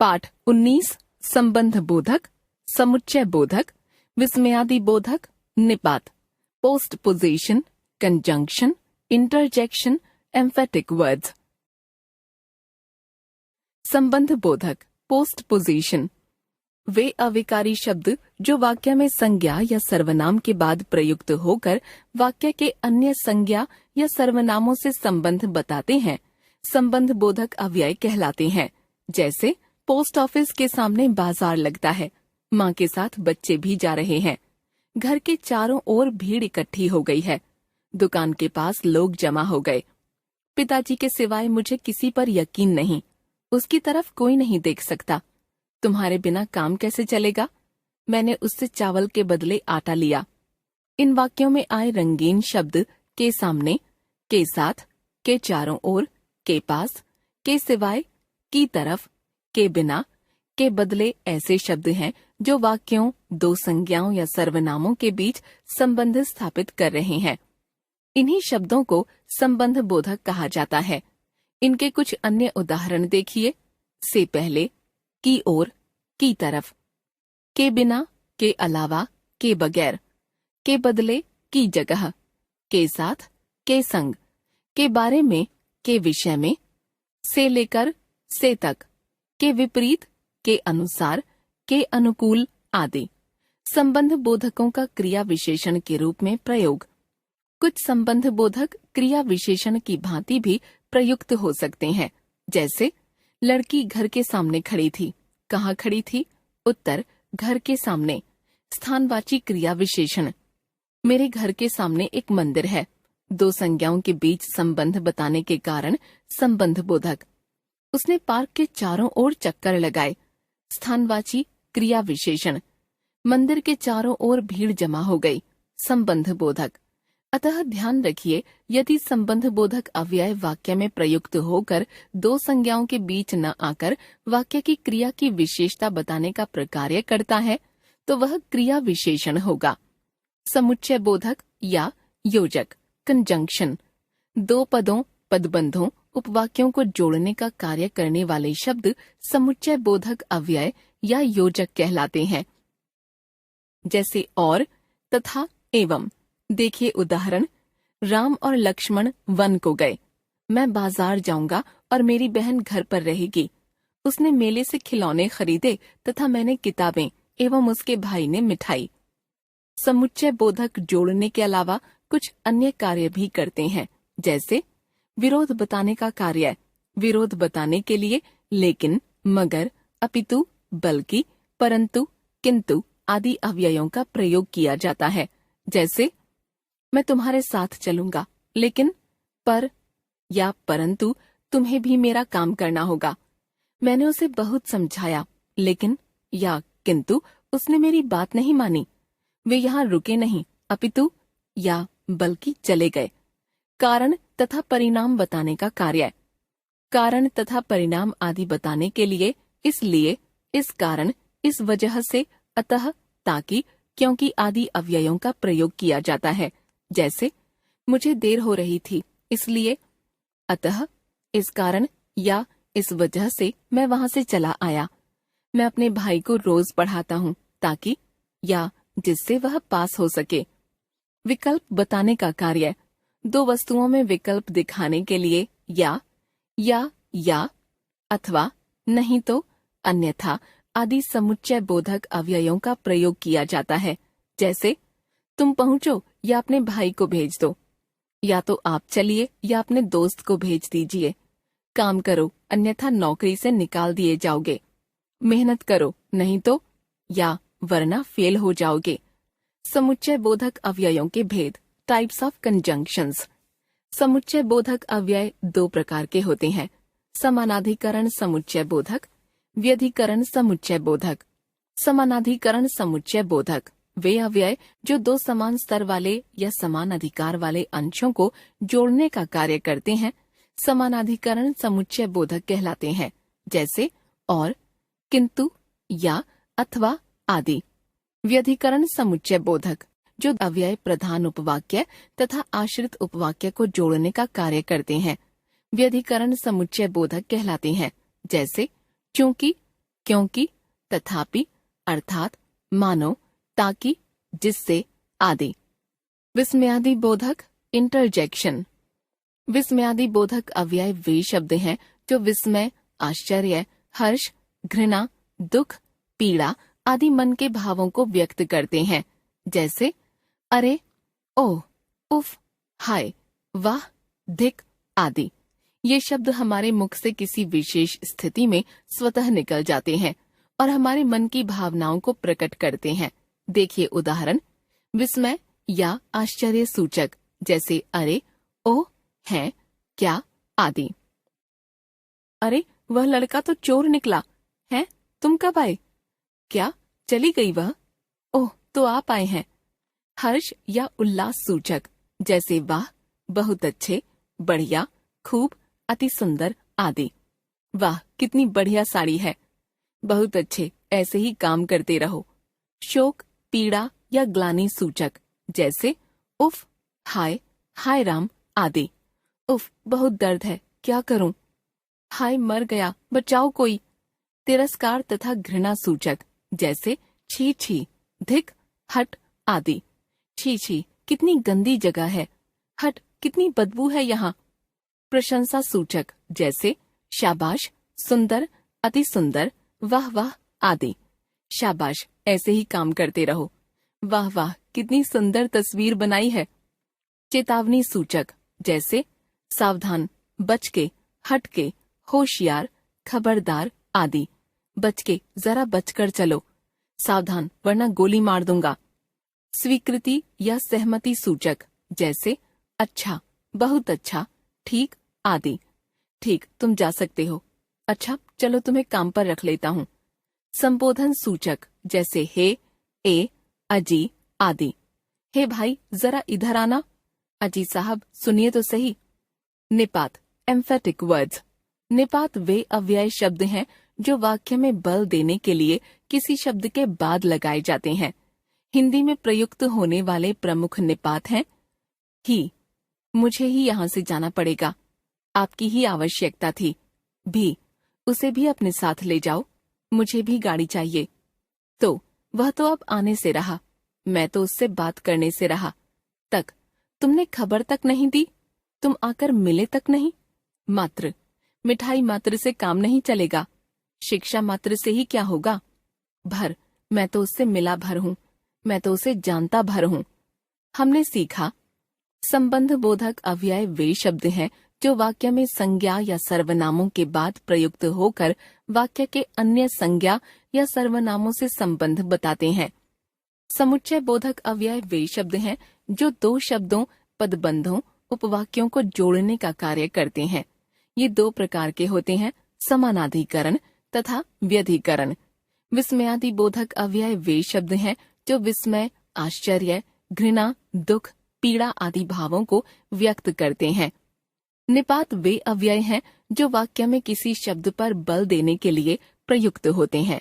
पाठ 19 संबंध बोधक, समुच्चय बोधक, विस्मयादि बोधक, निपात, postposition, conjunction, interjection, emphatic words. संबंध बोधक, पोस्टपोजिशन, वे अविकारी शब्द जो वाक्य में संज्ञा या सर्वनाम के बाद प्रयुक्त होकर वाक्य के अन्य संज्ञा या सर्वनामों से संबंध बताते हैं, संबंध बोधक अव्यय कहलाते हैं। जैसे पोस्ट ऑफिस के सामने बाजार लगता है, माँ के साथ बच्चे भी जा रहे हैं, घर के चारों ओर भीड़ इकट्ठी हो गई है, दुकान के पास लोग जमा हो गए, पिताजी के सिवाय मुझे किसी पर यकीन नहीं, उसकी तरफ कोई नहीं देख सकता, तुम्हारे बिना काम कैसे चलेगा, मैंने उससे चावल के बदले आटा लिया। इन वाक्यों में आए रंगीन शब्द के सामने, के साथ, के चारों ओर, के पास, के सिवाय, की तरफ, के बिना, के बदले ऐसे शब्द हैं जो वाक्यों, दो संज्ञाओं या सर्वनामों के बीच संबंध स्थापित कर रहे हैं। इन्हीं शब्दों को संबंध बोधक कहा जाता है। इनके कुछ अन्य उदाहरण देखिए। से पहले, की ओर, की तरफ, के बिना, के अलावा, के बगैर, के बदले, की जगह, के साथ, के संग, के बारे में, के विषय में, से लेकर, से तक, के विपरीत, के अनुसार, के अनुकूल आदि। संबंध बोधकों का क्रिया विशेषण के रूप में प्रयोग। कुछ संबंध बोधक क्रिया विशेषण की भांति भी प्रयुक्त हो सकते हैं। जैसे लड़की घर के सामने खड़ी थी। कहाँ खड़ी थी? उत्तर, घर के सामने। स्थानवाची क्रिया विशेषण। मेरे घर के सामने एक मंदिर है। दो संज्ञाओं के बीच संबंध बताने के कारण संबंध बोधक। उसने पार्क के चारों ओर चक्कर लगाए। स्थानवाची क्रिया विशेषण। मंदिर के चारों ओर भीड़ जमा हो गई। संबंध बोधक। अतः ध्यान रखिए, यदि संबंध बोधक अव्यय वाक्य में प्रयुक्त होकर दो संज्ञाओं के बीच न आकर वाक्य की क्रिया की विशेषता बताने का प्रकार्य करता है तो वह क्रिया विशेषण होगा। समुच्चय बोधक या योजक, कंजंक्शन। दो पदों, पदबंधों, उपवाक्यों को जोड़ने का कार्य करने वाले शब्द समुच्चय बोधक अव्यय या योजक कहलाते हैं। जैसे और, तथा, एवं। देखिए उदाहरण। राम और लक्ष्मण वन को गए। मैं बाजार जाऊंगा और मेरी बहन घर पर रहेगी। उसने मेले से खिलौने खरीदे तथा मैंने किताबें एवं उसके भाई ने मिठाई। समुच्चय बोधक जोड़ने के अलावा कुछ अन्य कार्य भी करते हैं। जैसे विरोध बताने का कार्य। विरोध बताने के लिए लेकिन, मगर, अपितु, बल्कि, परंतु, किंतु आदि अव्ययों का प्रयोग किया जाता है। जैसे मैं तुम्हारे साथ चलूंगा, लेकिन, पर या परंतु तुम्हें भी मेरा काम करना होगा। मैंने उसे बहुत समझाया, लेकिन या किंतु उसने मेरी बात नहीं मानी। वे यहाँ रुके नहीं, अपितु या बल्कि चले गए। कारण तथा परिणाम बताने का कार्य। कारण तथा परिणाम आदि बताने के लिए इसलिए, इस कारण, इस वजह से, अतः, ताकि, क्योंकि आदि अव्ययों का प्रयोग किया जाता है। जैसे मुझे देर हो रही थी, इसलिए, अतः, इस कारण या इस वजह से मैं वहां से चला आया। मैं अपने भाई को रोज पढ़ाता हूँ ताकि, या जिससे वह पास हो सके। विकल्प बताने का कार्य। दो वस्तुओं में विकल्प दिखाने के लिए या, अथवा, नहीं तो, अन्यथा आदि समुच्चय बोधक अव्ययों का प्रयोग किया जाता है। जैसे तुम पहुंचो या अपने भाई को भेज दो, या तो आप चलिए या अपने दोस्त को भेज दीजिए। काम करो अन्यथा नौकरी से निकाल दिए जाओगे। मेहनत करो नहीं तो, या वरना फेल हो जाओगे। समुच्चय बोधक अव्ययों के भेद। Types of conjunctions. समुच्चय बोधक अव्यय दो प्रकार के होते हैं। समानाधिकरण समुच्चय बोधक, व्यधिकरण समुच्चय बोधक। समानाधिकरण समुच्चय बोधक वे अव्यय जो दो समान स्तर वाले या समान अधिकार वाले अंशों को जोड़ने का कार्य करते हैं, समानाधिकरण समुच्चय बोधक कहलाते हैं। जैसे और, किंतु, या, अथवा आदि। व्यधिकरण समुच्चय बोधक जो अव्यय प्रधान उपवाक्य तथा आश्रित उपवाक्य को जोड़ने का कार्य करते हैं, व्यधिकरण समुच्चय बोधक कहलाते हैं। जैसे चूंकि, क्योंकि, तथापि, अर्थात, मानो, ताकि, जिससे आदि। विस्मयादि बोधक इंटरजेक्शन। विस्मयादि बोधक अव्यय वे शब्द हैं जो विस्मय, आश्चर्य, हर्ष, घृणा, दुख, पीड़ा आदि मन के भावों को व्यक्त करते हैं, जैसे अरे, ओह, उफ, हाय, वाह, धिक आदि। ये शब्द हमारे मुख से किसी विशेष स्थिति में स्वतः निकल जाते हैं और हमारे मन की भावनाओं को प्रकट करते हैं। देखिए उदाहरण, विस्मय या आश्चर्य सूचक जैसे अरे, ओह, है, क्या आदि। अरे, वह लड़का तो चोर निकला है, तुम कब आए? क्या, चली गई वह? ओह, तो आप आए हैं। हर्ष या उल्लास सूचक जैसे वाह, बहुत अच्छे, बढ़िया, खूब, अति सुंदर आदि। वाह, कितनी बढ़िया साड़ी है, बहुत अच्छे, ऐसे ही काम करते रहो। शोक, पीड़ा या ग्लानि सूचक जैसे उफ, हाय, हाय राम आदि। उफ, बहुत दर्द है, क्या करूं? हाय, मर गया, बचाओ कोई। तिरस्कार तथा घृणा सूचक जैसे छी छी, धिक, हट आदि। छी छी, कितनी गंदी जगह है, हट, कितनी बदबू है यहाँ। प्रशंसा सूचक जैसे शाबाश, सुंदर, अति सुंदर, वाह वाह आदि। शाबाश, ऐसे ही काम करते रहो। वाह वाह, कितनी सुंदर तस्वीर बनाई है। चेतावनी सूचक जैसे सावधान, बच के, हट के, होशियार, खबरदार आदि। बच के, जरा बचकर चलो, सावधान वरना गोली मार दूंगा। स्वीकृति या सहमति सूचक जैसे अच्छा, बहुत अच्छा, ठीक आदि। ठीक, तुम जा सकते हो। अच्छा, चलो तुम्हें काम पर रख लेता हूँ। संबोधन सूचक जैसे हे, ए, अजी आदि। हे भाई, जरा इधर आना। अजी साहब, सुनिए तो सही। निपात एम्फेटिक वर्ड्स। निपात वे अव्यय शब्द हैं जो वाक्य में बल देने के लिए किसी शब्द के बाद लगाए जाते हैं। हिंदी में प्रयुक्त होने वाले प्रमुख निपात हैं ही, मुझे ही यहाँ से जाना पड़ेगा, आपकी ही आवश्यकता थी। भी, उसे भी अपने साथ ले जाओ, मुझे भी गाड़ी चाहिए। तो, वह तो अब आने से रहा, मैं तो उससे बात करने से रहा। तक, तुमने खबर तक नहीं दी, तुम आकर मिले तक नहीं। मात्र, मिठाई मात्र से काम नहीं चलेगा, शिक्षा मात्र से ही क्या होगा। भर, मैं तो उससे मिला भर हूँ, मैं तो उसे जानता भर हूँ। हमने सीखा, संबंध बोधक अव्यय वे शब्द हैं जो वाक्य में संज्ञा या सर्वनामों के बाद प्रयुक्त होकर वाक्य के अन्य संज्ञा या सर्वनामों से संबंध बताते हैं। समुच्चय बोधक अव्यय वे शब्द हैं जो दो शब्दों, पदबंधों, उपवाक्यों को जोड़ने का कार्य करते हैं। ये दो प्रकार के होते हैं, समानाधिकरण तथा व्यधिकरण। विस्मयादि बोधक अव्यय वे शब्द हैं जो विस्मय, आश्चर्य, घृणा, दुख, पीड़ा आदि भावों को व्यक्त करते हैं। निपात वे अव्यय हैं जो वाक्य में किसी शब्द पर बल देने के लिए प्रयुक्त होते हैं।